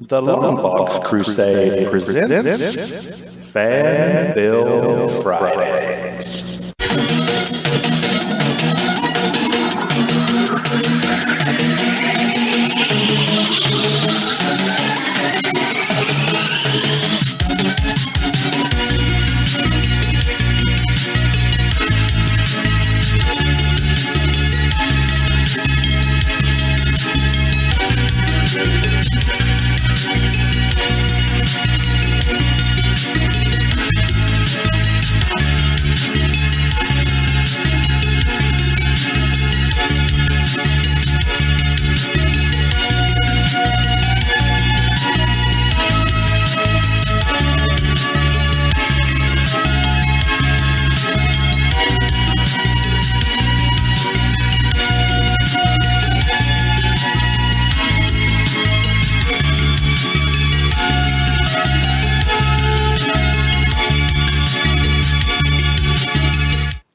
The LONGBOX Crusade presents Fan Film Fridays.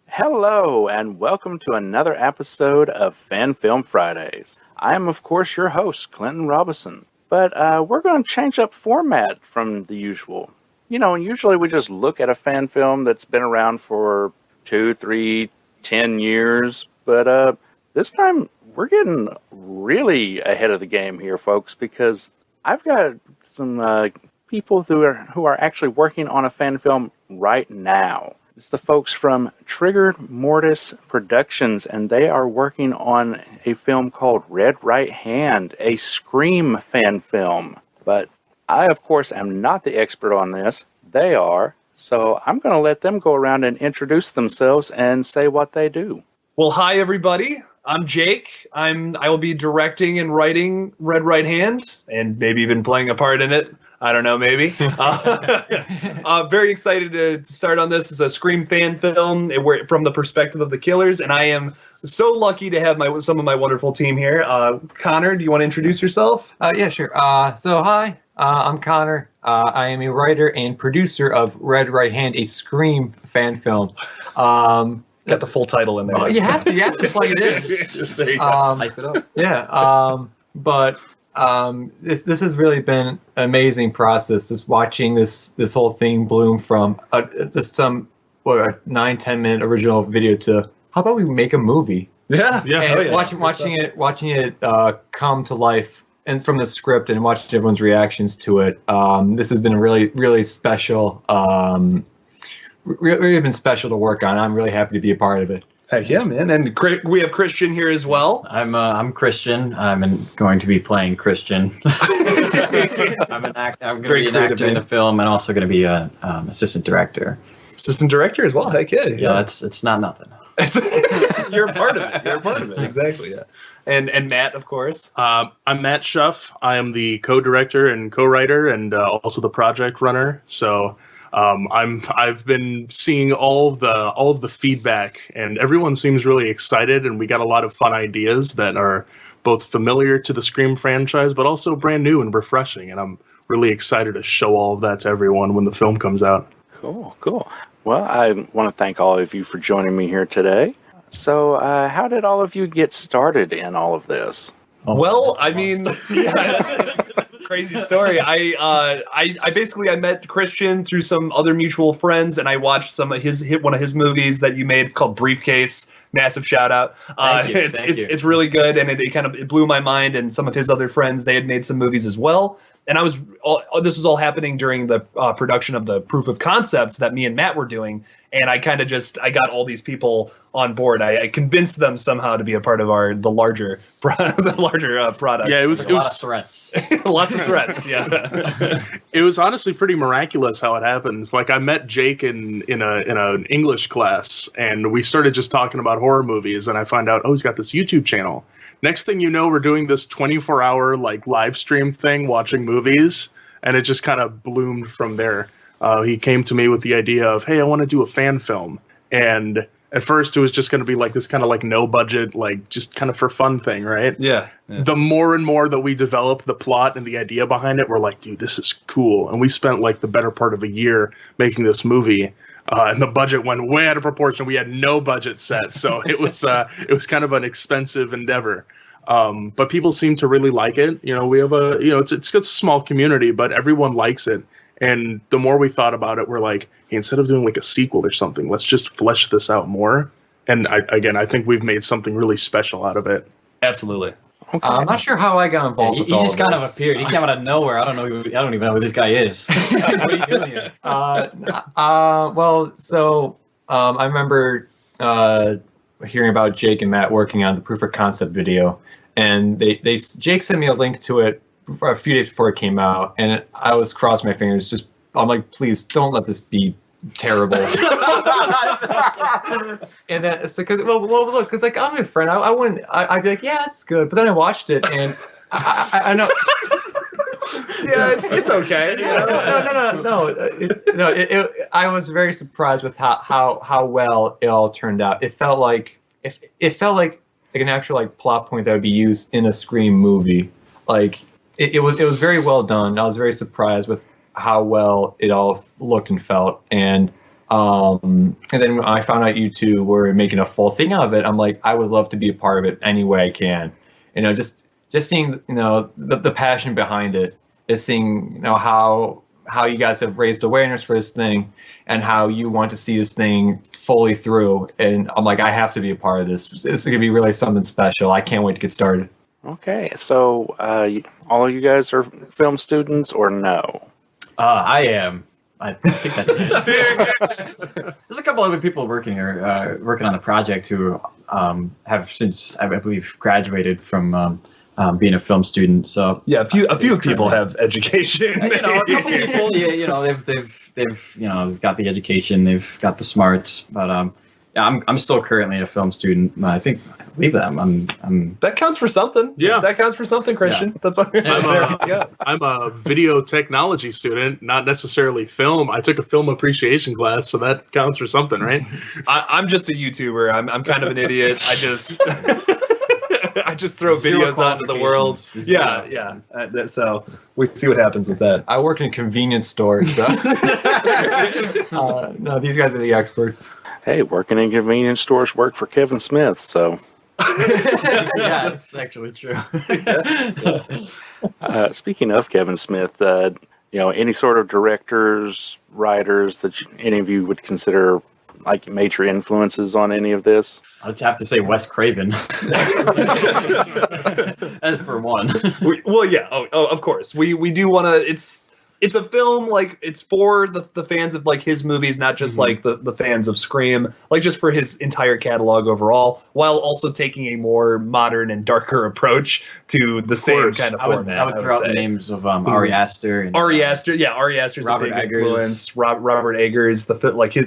Hello, and welcome to another episode of Fan Film Fridays. I am, of course, your host, Clinton Robinson. But we're going to change up format from the usual. You know, usually we just look at a fan film that's been around for 2, 3, 10 years. But this time, we're getting really ahead of the game here, folks, because I've got some people who are actually working on a fan film right now. It's the folks from Triggered Mortis Productions, and they are working on a film called Red Right Hand, a Scream fan film. But I, of course, am not the expert on this. They are. So I'm going to let them go around and introduce themselves and say what they do. Well, hi, everybody. I'm Jake. I will be directing and writing Red Right Hand, and maybe even playing a part in it. I don't know, maybe. Very excited to start on this. It's a Scream fan film from the perspective of the killers, and I am so lucky to have some of my wonderful team here. Connor, do you want to introduce yourself? Yeah, sure. So hi, I'm Connor. I am a writer and producer of Red Right Hand, a Scream fan film. Got the full title in there. Well, you have to plug it in. Just there you go. Hype it up. Yeah. But this has really been an amazing process, just watching this whole thing bloom from just some 9-10 minute original video to how about we make a movie? Yeah. And watching it come to life, and from the script and watching everyone's reactions to it. This has been a really special, really been special to work on. I'm really happy to be a part of it. Heck yeah, man. And we have Christian here as well. I'm Christian. I'm going to be playing Christian. I'm going to be an actor in the film, and also going to be an assistant director. Assistant director as well. Heck yeah. Yeah, it's not nothing. You're a part of it. Exactly. Yeah. And Matt, of course. I'm Matt Schuff. I am the co-director and co-writer, and also the project runner. So. I've been seeing all of the feedback, and everyone seems really excited, and we got a lot of fun ideas that are both familiar to the Scream franchise, but also brand new and refreshing. And I'm really excited to show all of that to everyone when the film comes out. Cool. Well, I want to thank all of you for joining me here today. So, how did all of you get started in all of this? Well, I mean, crazy story. I basically met Christian through some other mutual friends, and I watched one of his movies that you made. It's called Briefcase. Massive shout out. Thank you. It's really good, and it blew my mind. And some of his other friends, they had made some movies as well. And this was all happening during the production of the proof of concepts that me and Matt were doing. And I kind of I got all these people on board. I convinced them somehow to be a part of the larger product. Yeah, it was a lot of threats. Lots of threats. Yeah. It was honestly pretty miraculous how it happens. Like, I met Jake in an English class, and we started just talking about horror movies, and I find out, he's got this YouTube channel. Next thing you know, we're doing this 24-hour live stream thing, watching movies, and it just kind of bloomed from there. He came to me with the idea of, hey, I want to do a fan film. And at first it was just going to be this kind of no budget, just kind of for fun thing, right? Yeah. The more and more that we developed the plot and the idea behind it, we're like, dude, this is cool. And we spent the better part of a year making this movie. And the budget went way out of proportion. We had no budget set. So it was kind of an expensive endeavor. But people seem to really like it. We have it's a small community, but everyone likes it. And the more we thought about it, we're like, hey, instead of doing like a sequel or something, let's just flesh this out more. And I think we've made something really special out of it. Absolutely. Okay. I'm not sure how I got involved. He just kind of appeared. He came out of nowhere. I don't even know who this guy is. What are you doing here? Well, so I remember hearing about Jake and Matt working on the proof of concept video, and Jake sent me a link to it a few days before it came out, and I was crossing my fingers. I'm like, please don't let this be terrible. And then it's like, well, look, because like I'm your friend, I'd be like, yeah, it's good. But then I watched it, and I know. Yeah, it's okay. No. I was very surprised with how well it all turned out. It felt like an actual like plot point that would be used in a Scream movie. Like it was very well done. I was very surprised with how well it all looked and felt. And then when I found out you two were making a full thing out of it, I'm like, I would love to be a part of it any way I can. Just seeing the passion behind it, is seeing how you guys have raised awareness for this thing and how you want to see this thing fully through. And I'm like, I have to be a part of this. This is gonna be really something special. I can't wait to get started. Okay, so all of you guys are film students or no? I am. I think that is. There's a couple other people working here, working on the project who have since, I believe, graduated from being a film student. So yeah, a few people have education. A couple people, they've got the education, they've got the smarts, but I'm still currently a film student. I believe that I'm that counts for something. Yeah, that counts for something, Christian. Yeah. That's I'm a video technology student, not necessarily film. I took a film appreciation class, so that counts for something, right? I'm just a YouTuber. I'm kind of an idiot. I just throw videos out into the world. Yeah. So we see what happens with that. I work in convenience stores, so no, these guys are the experts. Hey, working in convenience stores worked for Kevin Smith, so. Yeah, it's actually true. Speaking of Kevin Smith, any sort of directors, writers that any of you would consider like major influences on any of this? I'd just have to say Wes Craven. As for one. Of course. We do want to. It's a film, like, it's for the fans of, like, his movies, not just, like, the fans of Scream, like, just for his entire catalog overall, while also taking a more modern and darker approach to the same kind of format. I would throw out the names of Ari Aster. And, Ari Aster's Robert a big Eggers. influence. Robert Eggers,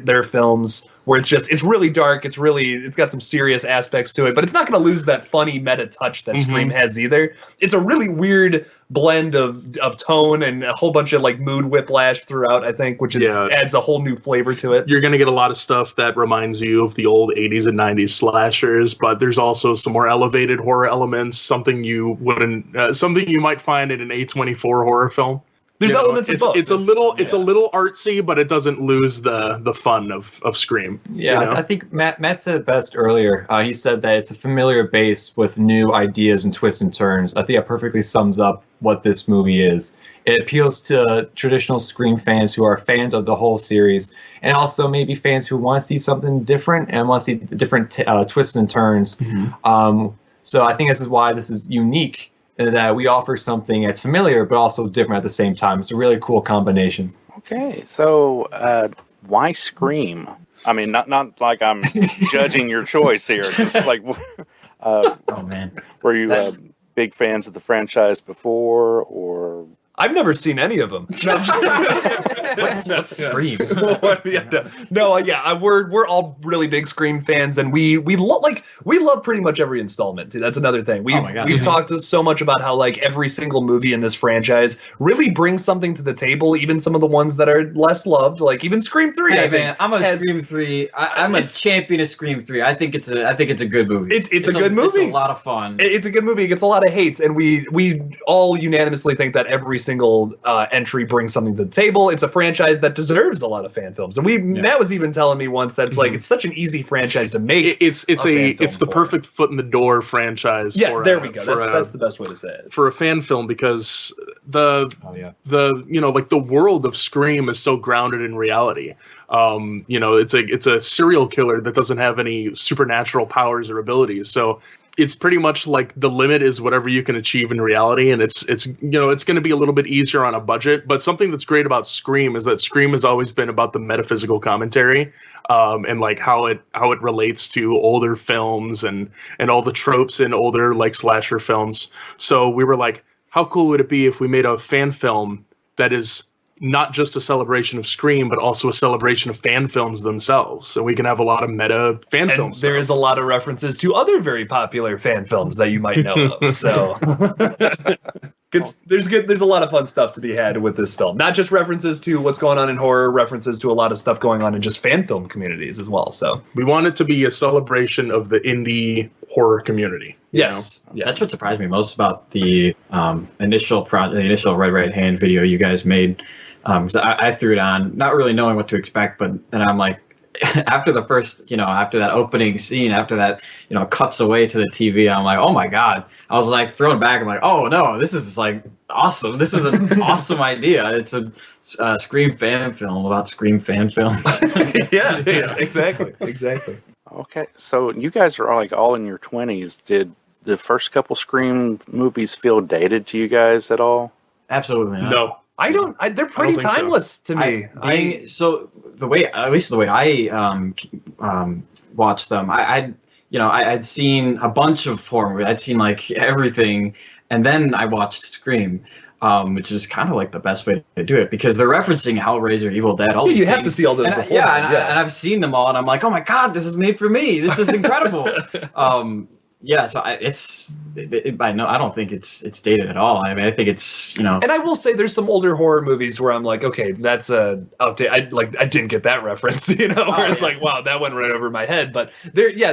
their films, where it's really dark, it's got some serious aspects to it, but it's not going to lose that funny meta touch that Scream has either. It's a really weird blend of tone and a whole bunch of like mood whiplash throughout, I think, which adds a whole new flavor to it. You're going to get a lot of stuff that reminds you of the old 80s and 90s slashers, but there's also some more elevated horror elements, something you might find in an A24 horror film. There's elements of both. It's a little artsy, but it doesn't lose the fun of Scream. Yeah, I think Matt said it best earlier. He said that it's a familiar base with new ideas and twists and turns. I think that perfectly sums up what this movie is. It appeals to traditional Scream fans who are fans of the whole series, and also maybe fans who want to see something different and want to see different twists and turns. So I think this is why this is unique, that we offer something that's familiar but also different at the same time. It's a really cool combination. Okay, so why Scream? I mean, not like I'm judging your choice here. Just like, oh man, were you big fans of the franchise before, or? I've never seen any of them. What's Scream? We're all really big Scream fans, and we love pretty much every installment too. That's another thing. We've talked so much about how like every single movie in this franchise really brings something to the table. Even some of the ones that are less loved, like even Scream 3. Scream 3. I'm a champion of Scream 3. I think it's a good movie. It's a good movie. It's a lot of fun. It's a good movie. It gets a lot of hates, and we all unanimously think that every single entry brings something to the table. It's a franchise that deserves a lot of fan films. And Matt was even telling me once that it's like it's such an easy franchise to make. It's the perfect foot in the door franchise. Yeah, there we go. That's the best way to say it. For a fan film, because the world of Scream is so grounded in reality. It's a serial killer that doesn't have any supernatural powers or abilities. So it's pretty much like the limit is whatever you can achieve in reality, and it's going to be a little bit easier on a budget. But something that's great about Scream is that Scream has always been about the metaphysical commentary, and like how it relates to older films and all the tropes in older like slasher films. So we were like, how cool would it be if we made a fan film that is not just a celebration of Scream, but also a celebration of fan films themselves. So we can have a lot of meta fan films. There is a lot of references to other very popular fan films that you might know of. So there's a lot of fun stuff to be had with this film. Not just references to what's going on in horror, references to a lot of stuff going on in just fan film communities as well. So we want it to be a celebration of the indie horror community. Yes. Yeah. That's what surprised me most about the initial Red Right Hand video you guys made. Because I threw it on, not really knowing what to expect, but then I'm like, after that opening scene, after that, cuts away to the TV, I'm like, oh my God. I was like thrown back. I'm like, oh no, this is like awesome. This is an awesome idea. It's a Scream fan film about Scream fan films. yeah, exactly. Okay, so you guys are all in your 20s. Did the first couple Scream movies feel dated to you guys at all? Absolutely not. No. They're pretty timeless to me. So the way I watched them, I'd seen a bunch of horror movies. I'd seen like everything, and then I watched Scream, which is kind of like the best way to do it because they're referencing Hellraiser, Evil Dead, all these things. Have to see all those. And I've seen them all, and I'm like, oh my God, this is made for me. This is incredible. So I don't think it's dated at all. I mean, I think it's, And I will say there's some older horror movies where I'm like, okay, that's a update. I didn't get that reference, where it's like, wow, that went right over my head. But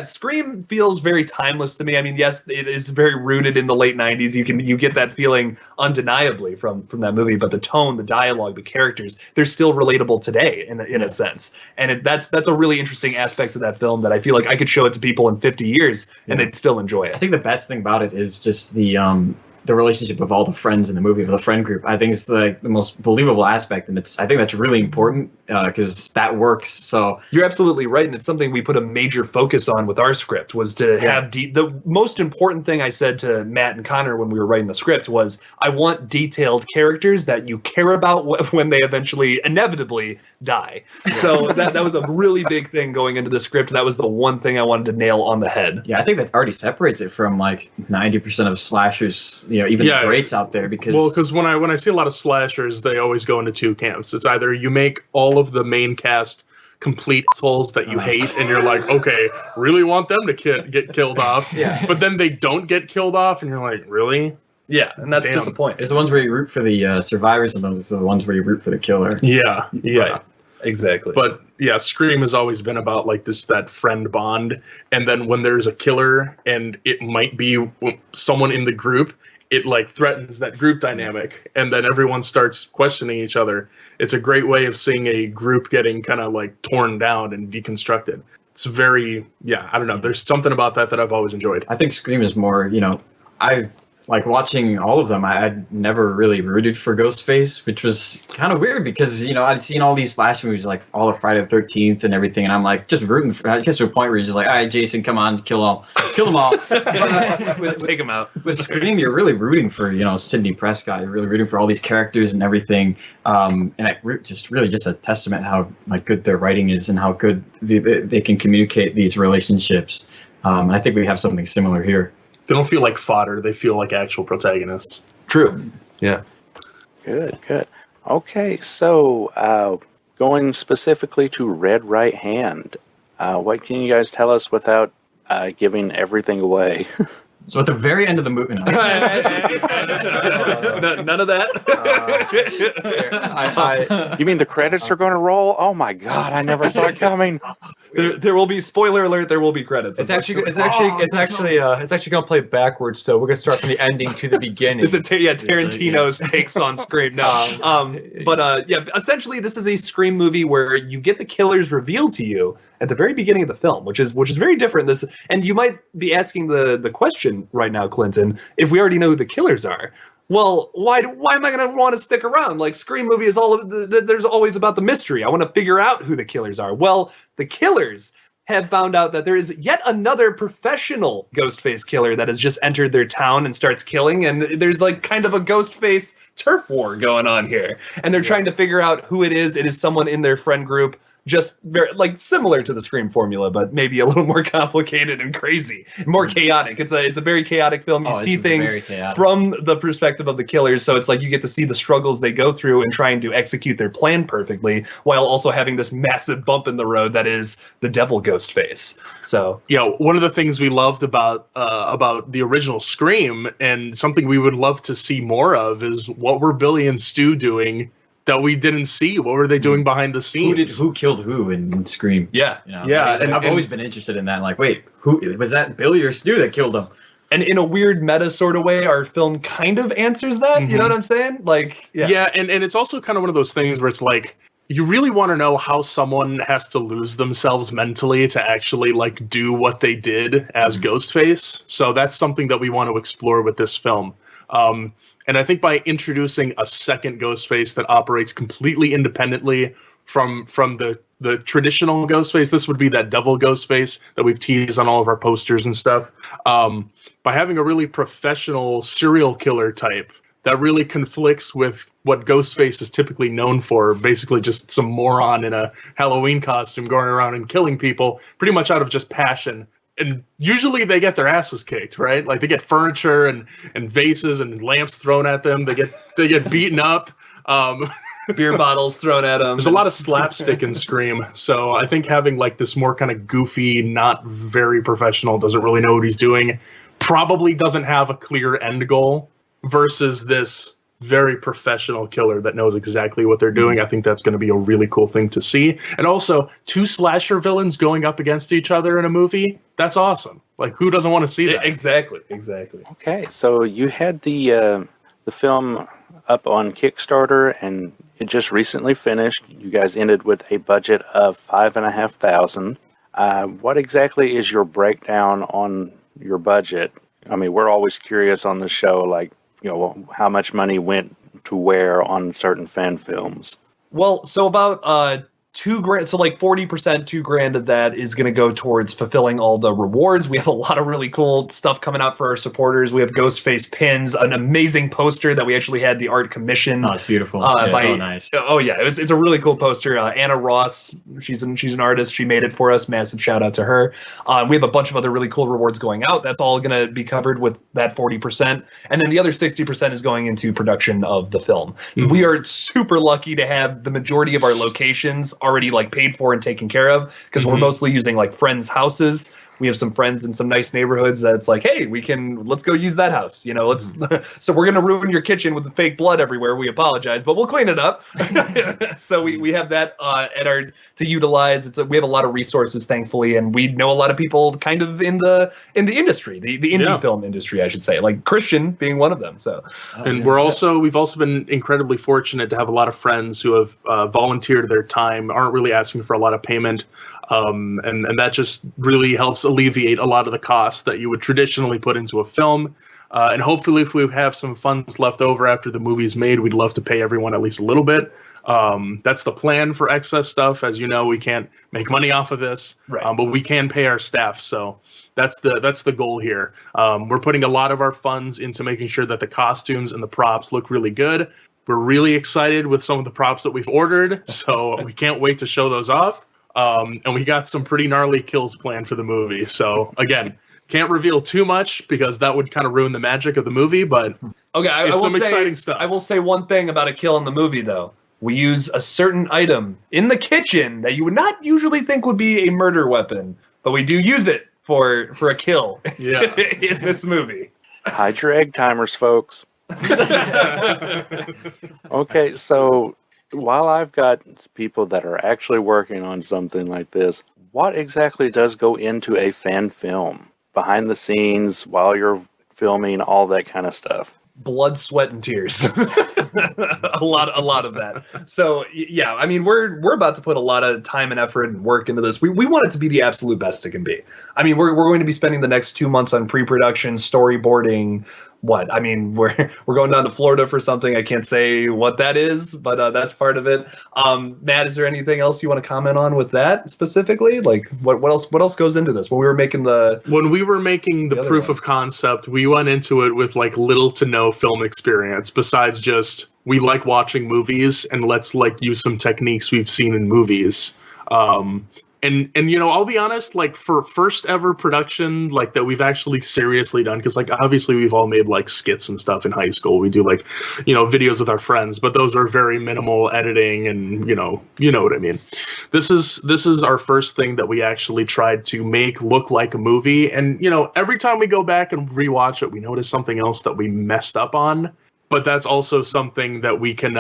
Scream feels very timeless to me. I mean, yes, it is very rooted in the late 90s. You get that feeling undeniably from that movie, but the tone, the dialogue, the characters, they're still relatable today in a sense. And that's a really interesting aspect of that film that I feel like I could show it to people in 50 years and they'd still enjoy it. I think the best thing about it is just the relationship of all the friends in the movie, of the friend group. I think it's like the most believable aspect, and I think that's really important because that works. So you're absolutely right, and it's something we put a major focus on with our script was to have the most important thing I said to Matt and Connor when we were writing the script was I want detailed characters that you care about when they eventually inevitably die. So that was a really big thing going into the script. That was the one thing I wanted to nail on the head. Yeah, I think that already separates it from like 90% of slashers. Even the greats out there because when I see a lot of slashers, they always go into two camps. It's either you make all of the main cast complete assholes that you hate, and you're like, okay, really want them to get killed off, but then they don't get killed off, and you're like, really? Yeah, and that's disappointing. It's the ones where you root for the survivors, and those are the ones where you root for the killer. Yeah. Right. Exactly. But yeah, Scream has always been about like that friend bond, and then when there's a killer, and it might be someone in the group, it like threatens that group dynamic, and then everyone starts questioning each other. It's a great way of seeing a group getting kind of like torn down and deconstructed. It's very, I don't know. There's something about that I've always enjoyed. I think Scream is more, I've like watching all of them. I'd never really rooted for Ghostface, which was kind of weird because, I'd seen all these slash movies, like all of Friday the 13th and everything. And I'm like, just rooting for, I guess to a point where you're just like, all right, Jason, come on, kill them all. Let's take them out. With Scream, you're really rooting for, Sidney Prescott. You're really rooting for all these characters and everything. And just a testament how like good their writing is and how good they can communicate these relationships. I think we have something similar here. They don't feel like fodder. They feel like actual protagonists. True. Yeah. Good. Okay, so going specifically to Red Right Hand, what can you guys tell us without giving everything away? So at the very end of the movie, None of that. You mean the credits are going to roll? Oh my God! I never saw it coming. There will be, spoiler alert, there will be credits. It's actually going to play backwards. So we're going to start from the ending to the beginning. Tarantino's takes on Scream. No, essentially this is a Scream movie where you get the killers revealed to you at the very beginning of the film, which is very different. And you might be asking the question right now, Clinton, if we already know who the killers are. Well, why am I going to want to stick around? Like, Scream movie is there's always about the mystery. I want to figure out who the killers are. Well, the killers have found out that there is yet another professional Ghostface killer that has just entered their town and starts killing, and there's like kind of a Ghostface turf war going on here. And they're trying to figure out who it is. It is someone in their friend group. Just very similar to the Scream formula, but maybe a little more complicated and crazy, more chaotic. It's a very chaotic film. You see things from the perspective of the killers, so it's like you get to see the struggles they go through in trying to execute their plan perfectly, while also having this massive bump in the road that is the devil Ghostface. So one of the things we loved about the original Scream, and something we would love to see more of, is what were Billy and Stu doing that we didn't see? What were they doing behind the scenes? Who killed who in Scream? Yeah. And I've always been interested in that. Like, wait, who was that? Billy or Stu that killed him? And in a weird meta sort of way, our film kind of answers that. Mm-hmm. You know what I'm saying? Like, and it's also kind of one of those things where it's like, you really want to know how someone has to lose themselves mentally to actually like do what they did as Ghostface. So that's something that we want to explore with this film. And I think by introducing a second Ghostface that operates completely independently from the traditional Ghostface, this would be that devil Ghostface that we've teased on all of our posters and stuff. By having a really professional serial killer type that really conflicts with what Ghostface is typically known for, basically just some moron in a Halloween costume going around and killing people pretty much out of just passion. And usually they get their asses kicked, right? Like they get furniture and vases and lamps thrown at them. They get beaten up. Beer bottles thrown at them. There's a lot of slapstick in Scream. So I think having like this more kind of goofy, not very professional, doesn't really know what he's doing, probably doesn't have a clear end goal, versus this very professional killer that knows exactly what they're doing. I think that's going to be a really cool thing to see. And also, two slasher villains going up against each other in a movie, that's awesome. Like, who doesn't want to see that? Exactly. Okay, so you had the film up on Kickstarter, and it just recently finished. You guys ended with a budget of $5,500. What exactly is your breakdown on your budget? I mean, we're always curious on the show, like, you know, how much money went to where on certain fan films. Well, so about $2,000, so like 40%, $2,000 of that is going to go towards fulfilling all the rewards. We have a lot of really cool stuff coming out for our supporters. We have Ghostface pins, an amazing poster that we actually had the art commissioned. Oh, it's beautiful. It's so nice. Oh yeah, it's a really cool poster. Anna Ross, she's an artist. She made it for us. Massive shout out to her. We have a bunch of other really cool rewards going out. That's all going to be covered with that 40%, and then the other 60% is going into production of the film. Mm-hmm. We are super lucky to have the majority of our locations already like paid for and taken care of, because we're mostly using like friends' houses. We have some friends in some nice neighborhoods that it's like, hey, let's go use that house. You know, so we're going to ruin your kitchen with the fake blood everywhere. We apologize, but we'll clean it up. So we have that to utilize. We have a lot of resources, thankfully. And we know a lot of people kind of in the industry, the indie film industry, I should say, like Christian being one of them. So, and we've also been incredibly fortunate to have a lot of friends who have volunteered their time, aren't really asking for a lot of payment. And that just really helps alleviate a lot of the costs that you would traditionally put into a film. And hopefully if we have some funds left over after the movie's made, we'd love to pay everyone at least a little bit. That's the plan for excess stuff. As you know, we can't make money off of this, right. But we can pay our staff. So that's the goal here. We're putting a lot of our funds into making sure that the costumes and the props look really good. We're really excited with some of the props that we've ordered, so we can't wait to show those off. And we got some pretty gnarly kills planned for the movie. So again, can't reveal too much because that would kind of ruin the magic of the movie. But okay, it's some exciting stuff. I will say one thing about a kill in the movie, though. We use a certain item in the kitchen that you would not usually think would be a murder weapon, but we do use it for a kill Yeah. in this movie. Hide your egg timers, folks. Okay, so while I've got people that are actually working on something like this, what exactly does go into a fan film? Behind the scenes, while you're filming, all that kind of stuff. Blood, sweat, and tears. a lot of that. So yeah, I mean, we're about to put a lot of time and effort and work into this. We want it to be the absolute best it can be. I mean, we're going to be spending the next 2 months on pre-production, storyboarding. What? I mean, we're going down to Florida for something. I can't say what that is, but that's part of it. Matt, is there anything else you want to comment on with that specifically? Like, what else goes into this? When we were making the proof of concept, we went into it with like little to no film experience besides just we like watching movies and let's like use some techniques we've seen in movies. And you know, I'll be honest, like for first ever production like that we've actually seriously done, because like obviously we've all made like skits and stuff in high school. We do like, you know, videos with our friends, but those are very minimal editing and you know what I mean. This is our first thing that we actually tried to make look like a movie, and you know, every time we go back and rewatch it, we notice something else that we messed up on. But that's also something that we can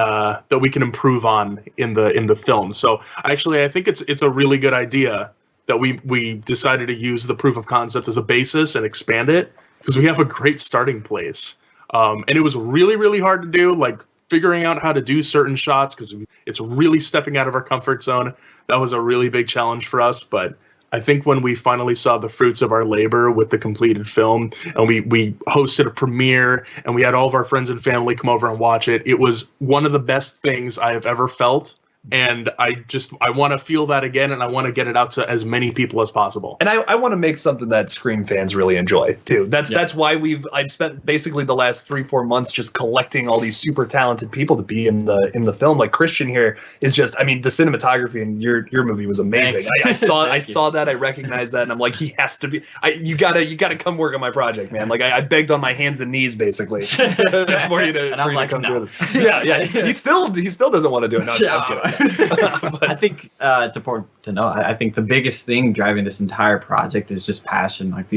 improve on in the film. So actually, I think it's a really good idea that we decided to use the proof of concept as a basis and expand it, because we have a great starting place. And it was really, really hard to do, like figuring out how to do certain shots, because it's really stepping out of our comfort zone. That was a really big challenge for us, but I think when we finally saw the fruits of our labor with the completed film, and we hosted a premiere and we had all of our friends and family come over and watch it, it was one of the best things I have ever felt. And I want to feel that again, and I want to get it out to as many people as possible. And I want to make something that Scream fans really enjoy too. That's why I've spent basically the last 3-4 months just collecting all these super talented people to be in the film. Like Christian here is just, I mean, the cinematography in your movie was amazing. I saw that, I recognized that, and I'm like, he has to be. You gotta come work on my project, man. Like I begged on my hands and knees basically for you to come do this. Yeah. He still doesn't want to do it. No, I'm kidding. I think it's important to know. I think the biggest thing driving this entire project is just passion. Like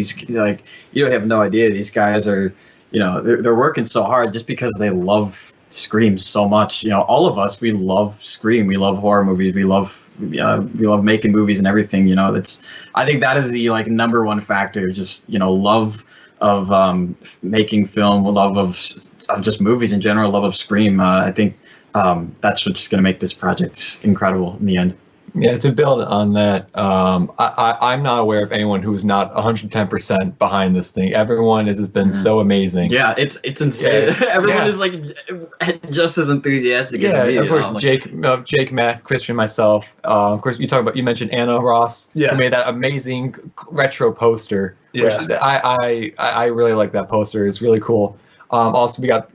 you have no idea. These guys are, you know, they're working so hard just because they love Scream so much. You know, all of us, we love Scream. We love horror movies. We love making movies and everything. You know, I think that is the like number one factor. Just, you know, love of making film, love of just movies in general, love of Scream. I think. That's what's going to make this project incredible in the end. Yeah, to build on that, I'm not aware of anyone who's not 110% behind this thing. Everyone has been so amazing. Yeah, it's insane. Yeah. Everyone is like just as enthusiastic as me. Of course, Jake, Matt, Christian, myself. Of course, you mentioned Anna Ross, who made that amazing retro poster. Yeah, which I really like that poster. It's really cool. Also, we got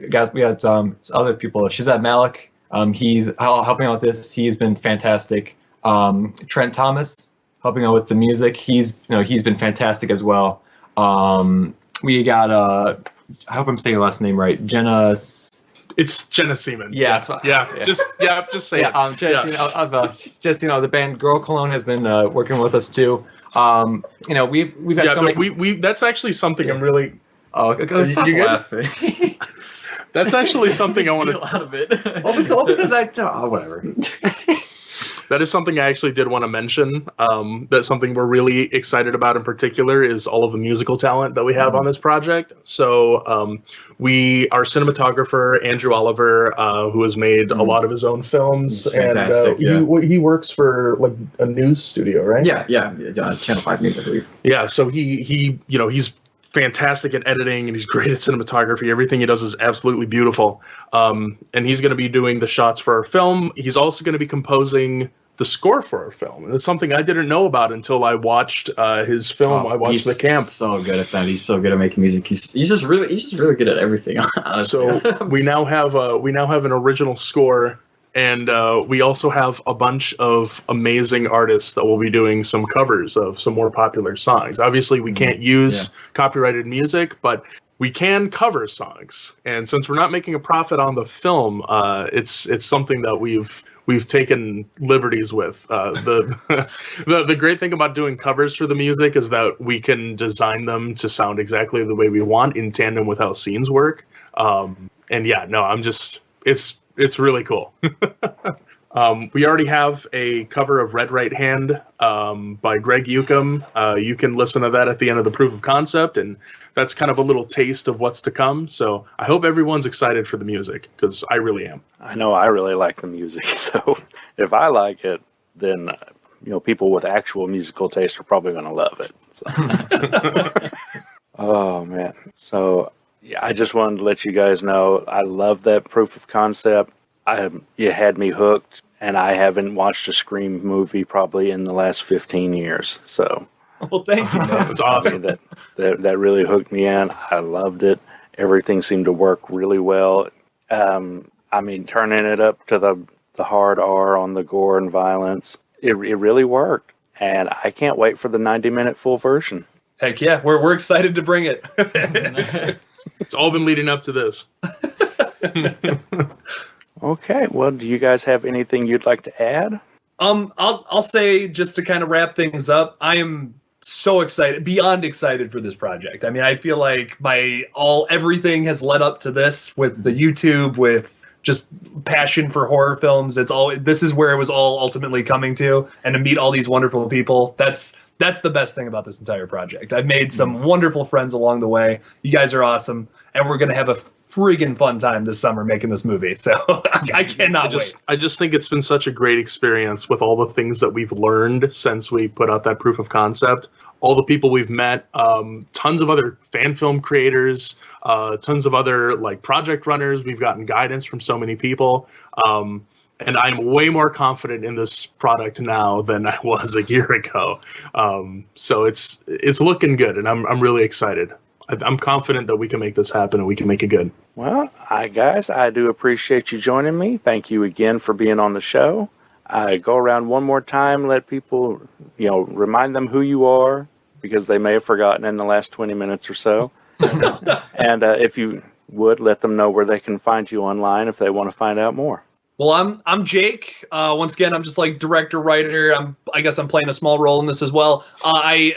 other people. Shazad Malik, he's helping out with this. He's been fantastic. Trent Thomas helping out with the music. He's been fantastic as well. We got I hope I'm saying your last name right. Jenna. It's Jenna Seaman. Yeah. Just say it. Just the band Girl Cologne has been working with us too. We've had so many. That's actually something I'm really. Oh, stop laughing. That's actually something I want to. Out of it. Because whatever. That is something I actually did want to mention. That's something we're really excited about in particular is all of the musical talent that we have on this project. So our cinematographer, Andrew Oliver, who has made a lot of his own films. Fantastic, he works for like a news studio, right? Yeah, Channel 5 News, I believe. Yeah, so he's fantastic at editing and he's great at cinematography. Everything he does is absolutely beautiful. And he's going to be doing the shots for our film. He's also going to be composing the score for our film. And it's something I didn't know about until I watched his film. I watched The Camp. He's so good at that. He's so good at making music. He's just really good at everything. Honestly. So we now have an original score. And we also have a bunch of amazing artists that will be doing some covers of some more popular songs. Obviously, we can't use copyrighted music, but we can cover songs, and since we're not making a profit on the film, it's something that we've taken liberties with. The great thing about doing covers for the music is that we can design them to sound exactly the way we want in tandem with how scenes work. And yeah, no, it's really cool. We already have a cover of Red Right Hand by Greg Yucom. You can listen to that at the end of the proof of concept, and that's kind of a little taste of what's to come. So I hope everyone's excited for the music, because I really am. I know I really like the music, so if I like it, then people with actual musical taste are probably going to love it. So. Oh man! So yeah, I just wanted to let you guys know I love that proof of concept. You had me hooked, and I haven't watched a Scream movie probably in the last 15 years. So, well, thank you. That's awesome. That really hooked me in. I loved it. Everything seemed to work really well. I mean, turning it up to the hard R on the gore and violence, it really worked. And I can't wait for the 90-minute full version. Heck yeah, we're excited to bring it. It's all been leading up to this. Okay, well, do you guys have anything you'd like to add? I'll say, just to kind of wrap things up, I am so excited, beyond excited for this project. I mean, I feel like everything has led up to this, with the YouTube, with just passion for horror films. This is where it was all ultimately coming to, and to meet all these wonderful people. That's the best thing about this entire project. I've made some wonderful friends along the way. You guys are awesome, and we're gonna have a friggin' fun time this summer making this movie. So I cannot wait. I just think it's been such a great experience with all the things that we've learned since we put out that proof of concept. All the people we've met, tons of other fan film creators, tons of other project runners. We've gotten guidance from so many people. And I'm way more confident in this product now than I was a year ago. So it's looking good, and I'm really excited. I'm confident that we can make this happen and we can make it good. Well, guys, I do appreciate you joining me. Thank you again for being on the show. I go around one more time, let people, remind them who you are, because they may have forgotten in the last 20 minutes or so. And if you would, let them know where they can find you online if they want to find out more. Well, I'm Jake. Once again, I'm just director, writer. I guess I'm playing a small role in this as well. My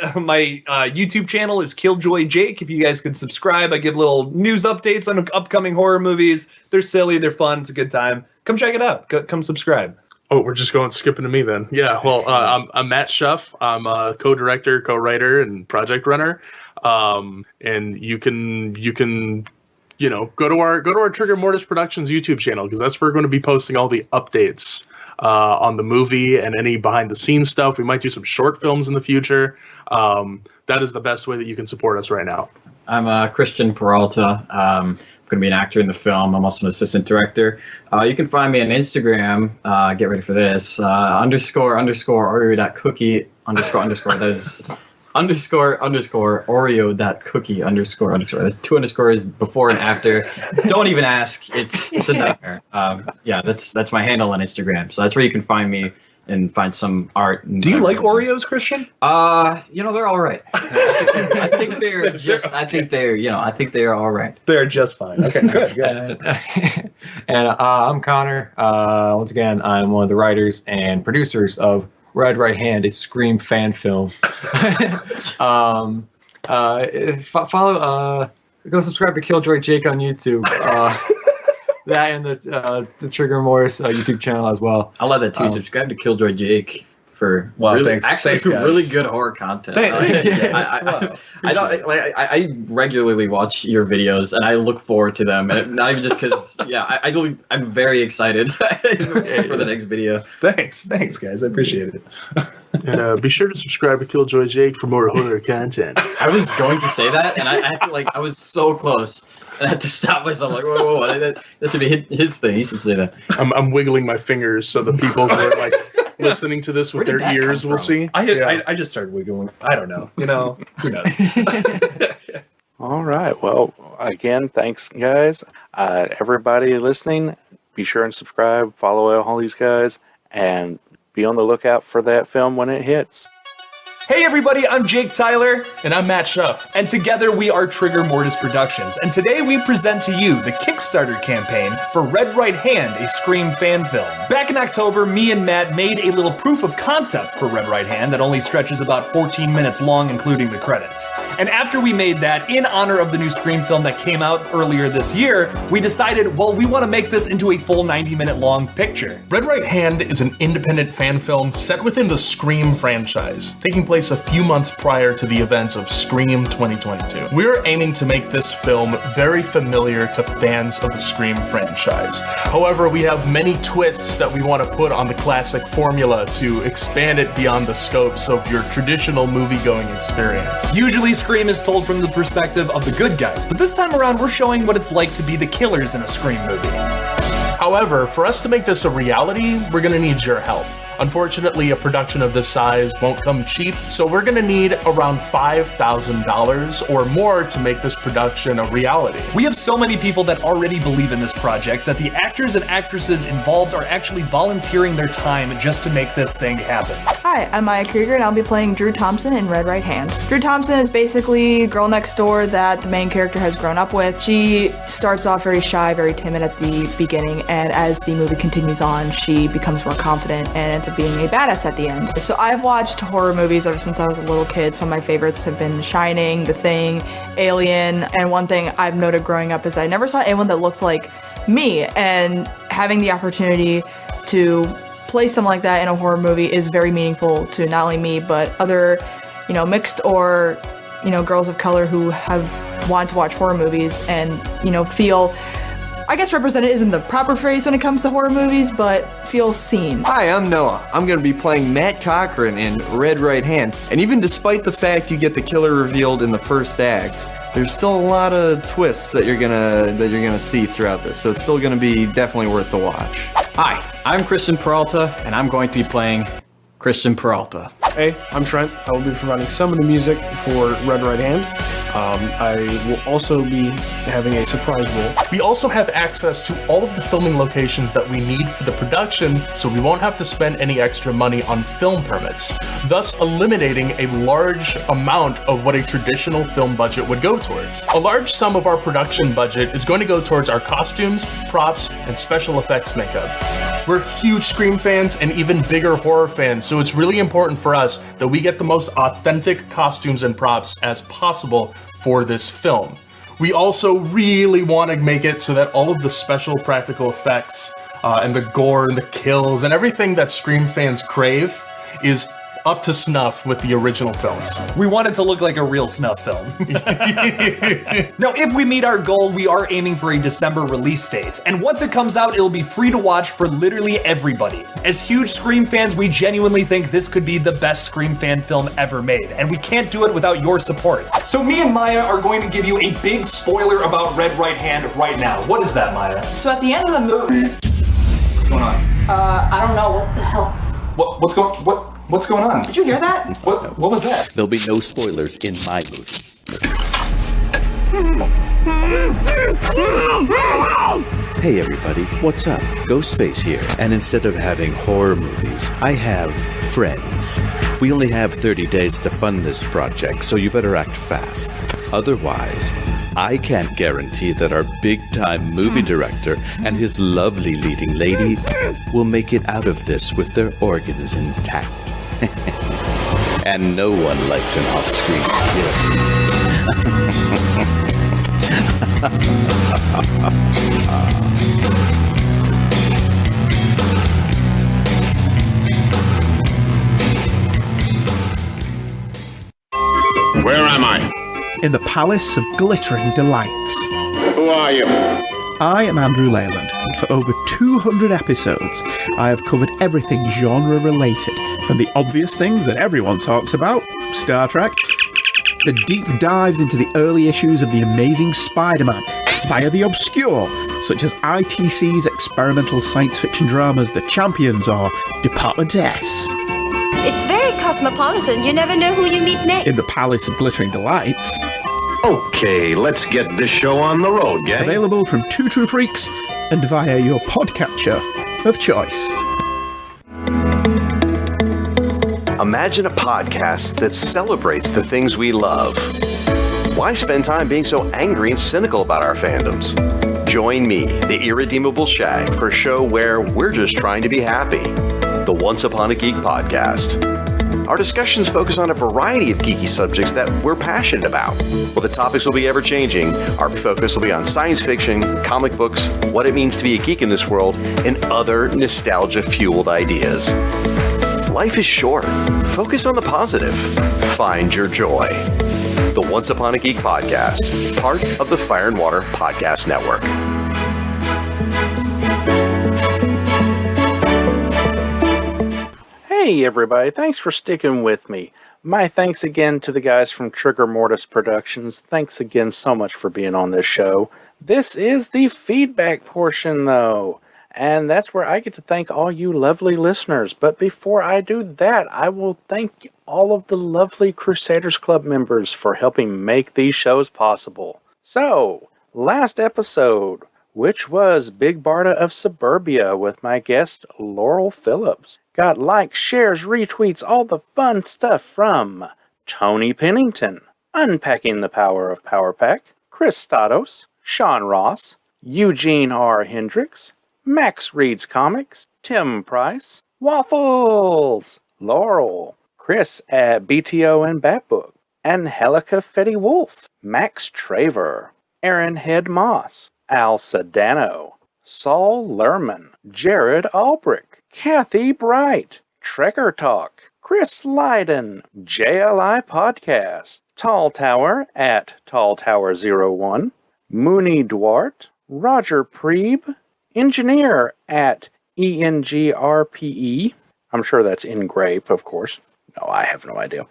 YouTube channel is Killjoy Jake. If you guys could subscribe, I give little news updates on upcoming horror movies. They're silly, they're fun, it's a good time. Come check it out. Come subscribe. Oh, we're just skipping to me then. Yeah, well, I'm Matt Schuff. I'm a co-director, co-writer, and project runner. And you can go to our Trigger Mortis Productions YouTube channel, because that's where we're going to be posting all the updates on the movie and any behind the scenes stuff. We might do some short films in the future. That is the best way that you can support us right now. I'm Christian Peralta. I'm going to be an actor in the film. I'm also an assistant director. You can find me on Instagram. Get ready for this. __Oreo.cookie __. That is __Oreo.cookie __. There's 2 underscores before and after. Don't even ask. It's a nightmare. Yeah, that's my handle on Instagram. So that's where you can find me and find some art. Do you like Oreos, Christian? They're all right. I think they're all right. They're just fine. Okay, good. And I'm Connor. Once again, I'm one of the writers and producers of Red Right Hand, a Scream fan film. Follow, go subscribe to Killjoy Jake on YouTube. That and the Trigger Mortis YouTube channel as well. I love that too. Subscribe to Killjoy Jake for thanks, really good horror content. I regularly watch your videos and I look forward to them, and not even just because I'm very excited for the next video. Thanks guys, I appreciate it. And be sure to subscribe to Killjoy Jake for more horror content. I was going to say that, and I had to I was so close. I had to stop myself. Whoa! That should be his thing. He should say that. I'm wiggling my fingers so the people who are listening to this with their ears will see. I just started wiggling. I don't know. Who knows? All right. Well, again, thanks, guys. Everybody listening, be sure and subscribe, follow all these guys, and be on the lookout for that film when it hits. Hey everybody, I'm Jake Tyler. And I'm Matt Schuff. And together we are Trigger Mortis Productions. And today we present to you the Kickstarter campaign for Red Right Hand, a Scream fan film. Back in October, me and Matt made a little proof of concept for Red Right Hand that only stretches about 14 minutes long, including the credits. And after we made that, in honor of the new Scream film that came out earlier this year, we decided, well, we want to make this into a full 90-minute long picture. Red Right Hand is an independent fan film set within the Scream franchise, taking place a few months prior to the events of Scream 2022. We're aiming to make this film very familiar to fans of the Scream franchise. However, we have many twists that we want to put on the classic formula to expand it beyond the scopes of your traditional movie-going experience. Usually Scream is told from the perspective of the good guys, but this time around we're showing what it's like to be the killers in a Scream movie. However, for us to make this a reality, we're gonna need your help. Unfortunately, a production of this size won't come cheap, so we're gonna need around $5,000 or more to make this production a reality. We have so many people that already believe in this project that the actors and actresses involved are actually volunteering their time just to make this thing happen. Hi, I'm Maya Krieger and I'll be playing Drew Thompson in Red Right Hand. Drew Thompson is basically girl next door that the main character has grown up with. She starts off very shy, very timid at the beginning, and as the movie continues on, she becomes more confident and ends up being a badass at the end. So I've watched horror movies ever since I was a little kid. Some of my favorites have been The Shining, The Thing, Alien, and one thing I've noted growing up is I never saw anyone that looked like me, and having the opportunity to play something like that in a horror movie is very meaningful to not only me, but other, mixed or, girls of color who have wanted to watch horror movies and, feel, I guess represented isn't the proper phrase when it comes to horror movies, but feel seen. Hi, I'm Noah. I'm going to be playing Matt Cochran in Red Right Hand. And even despite the fact you get the killer revealed in the first act, there's still a lot of twists that you're gonna see throughout this. So it's still going to be definitely worth the watch. Hi, I'm Christian Peralta, and I'm going to be playing Christian Peralta. Hey, I'm Trent. I will be providing some of the music for Red Right Hand. I will also be having a surprise role. We also have access to all of the filming locations that we need for the production, so we won't have to spend any extra money on film permits, thus eliminating a large amount of what a traditional film budget would go towards. A large sum of our production budget is going to go towards our costumes, props, and special effects makeup. We're huge Scream fans and even bigger horror fans, so it's really important for us that we get the most authentic costumes and props as possible for this film. We also really want to make it so that all of the special practical effects and the gore and the kills and everything that Scream fans crave is up to snuff with the original films. We want it to look like a real snuff film. Now, if we meet our goal, we are aiming for a December release date. And once it comes out, it'll be free to watch for literally everybody. As huge Scream fans, we genuinely think this could be the best Scream fan film ever made. And we can't do it without your support. So me and Maya are going to give you a big spoiler about Red Right Hand right now. What is that, Maya? So at the end of the movie... What's going on? I don't know, what the hell? What's going on? Did you hear that? What was that? There'll be no spoilers in my movie. Hey everybody, what's up? Ghostface here, and instead of having horror movies, I have friends. We only have 30 days to fund this project, so you better act fast. Otherwise, I can't guarantee that our big-time movie director and his lovely leading lady will make it out of this with their organs intact. And no one likes an off-screen kill. Where am I? In the Palace of Glittering Delights. Who are you? I am Andrew Leyland, and for over 200 episodes, I have covered everything genre-related, from the obvious things that everyone talks about, Star Trek, the deep dives into the early issues of The Amazing Spider-Man, via the obscure, such as ITC's experimental science fiction dramas The Champions or Department S. It's very cosmopolitan. You never know who you meet next. In the Palace of Glittering Delights. Okay, let's get this show on the road, gang. Available from Two True Freaks and via your podcatcher of choice. Imagine a podcast that celebrates the things we love. Why spend time being so angry and cynical about our fandoms? Join me, the irredeemable Shag, for a show where we're just trying to be happy. The Once Upon a Geek Podcast. Our discussions focus on a variety of geeky subjects that we're passionate about. While the topics will be ever-changing, our focus will be on science fiction, comic books, what it means to be a geek in this world, and other nostalgia-fueled ideas. Life is short. Focus on the positive. Find your joy. The Once Upon a Geek Podcast, part of the Fire and Water Podcast Network. Hey everybody, thanks for sticking with me. My thanks again to the guys from Trigger Mortis Productions. Thanks again so much for being on this show. This is the feedback portion though, and that's where I get to thank all you lovely listeners. But before I do that, I will thank all of the lovely Crusaders Club members for helping make these shows possible. So, last episode, which was Big Barda of Suburbia with my guest Laurel Phillips, got likes, shares, retweets, all the fun stuff from Tony Pennington, Unpacking the Power of Power Pack, Chris Statos, Sean Ross, Eugene R. Hendricks, Max Reads Comics, Tim Price, Waffles, Laurel, Chris at BTO and Batbook, Angelica Fetty Wolf, Max Traver, Aaron Head Moss, Al Sedano, Saul Lerman, Jared Albrick, Kathy Bright, Trekker Talk, Chris Lydon, JLI Podcast, Tall Tower at Tall Tower 01, Mooney Duarte, Roger Preeb, Engineer at ENGRPE. I'm sure that's Engrape, of course. No, I have no idea.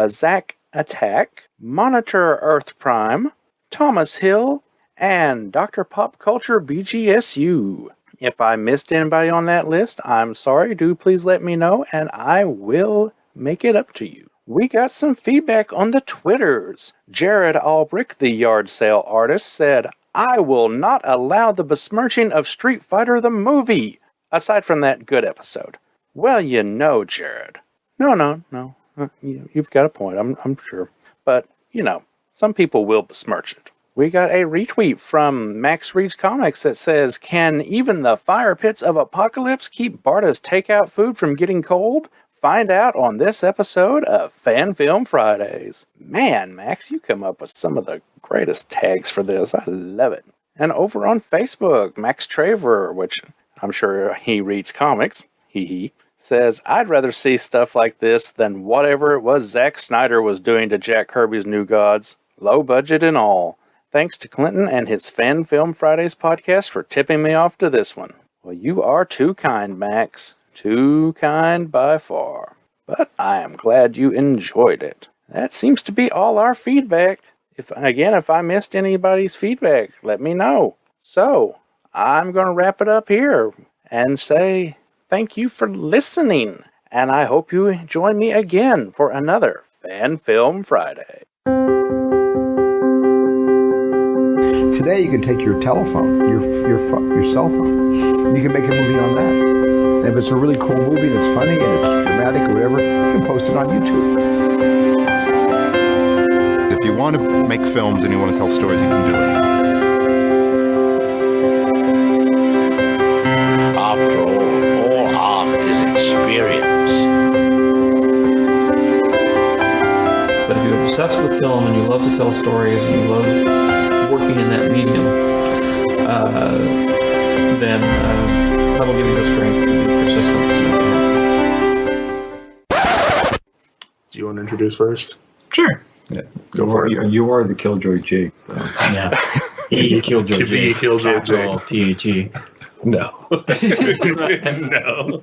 Zach Attack, Monitor Earth Prime, Thomas Hill, and Dr. Pop Culture BGSU. If I missed anybody on that list, I'm sorry. Do please let me know, and I will make it up to you. We got some feedback on the Twitters. Jared Albrick, the yard sale artist, said, I will not allow the besmirching of Street Fighter the movie. Aside from that good episode. Well, you know, Jared. No. You've got a point, I'm sure. But, you know, some people will besmirch it. We got a retweet from Max Reads Comics that says, can even the fire pits of apocalypse keep Barda's takeout food from getting cold? Find out on this episode of Fan Film Fridays. Man, Max, you come up with some of the greatest tags for this. I love it. And over on Facebook, Max Traver, which I'm sure he reads comics, says, I'd rather see stuff like this than whatever it was Zack Snyder was doing to Jack Kirby's New Gods, low budget and all. Thanks to Clinton and his Fan Film Fridays podcast for tipping me off to this one. Well, you are too kind, Max. Too kind by far. But I am glad you enjoyed it. That seems to be all our feedback. If I missed anybody's feedback, let me know. So, I'm going to wrap it up here and say thank you for listening. And I hope you join me again for another Fan Film Friday. Today you can take your telephone, your cell phone. You can make a movie on that. And if it's a really cool movie that's funny and it's dramatic or whatever, you can post it on YouTube. If you want to make films and you want to tell stories, you can do it. After all art is experience. But if you're obsessed with film and you love to tell stories and you love working in that medium, then that'll give you the strength to be persistent. Do you want to introduce first? Sure. Yeah. You are the Killjoy Jake. So. Yeah. Killjoy Jake. Killjoy Jake. T-H-E. No. No.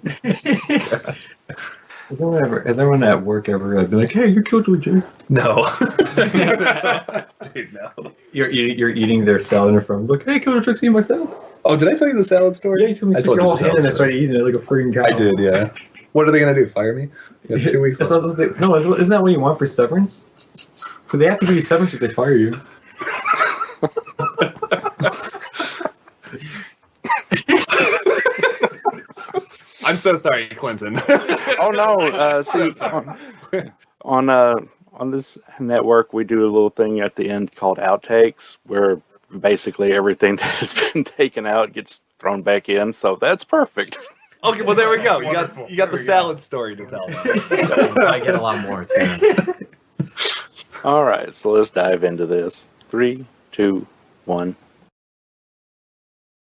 Has everyone at work ever been like, hey, you're Killjoy Jake? No. Dude, no. You're eating their salad in front of like, hey, Killjoy Jake's eating my salad. Oh, did I tell you the salad story? Yeah, you told me to stick your whole hand and I started eating it like a freaking cow. I did, yeah. What are they going to do, fire me? You have 2 weeks left. No, isn't that what you want for severance? Because they have to give you severance if they fire you. I'm so sorry, Clinton. Oh no! See, on this network, we do a little thing at the end called outtakes, where basically everything that has been taken out gets thrown back in. So that's perfect. Okay, well there we go. You got the salad story to tell. I get a lot more too. All right, so let's dive into this. 3, 2, 1.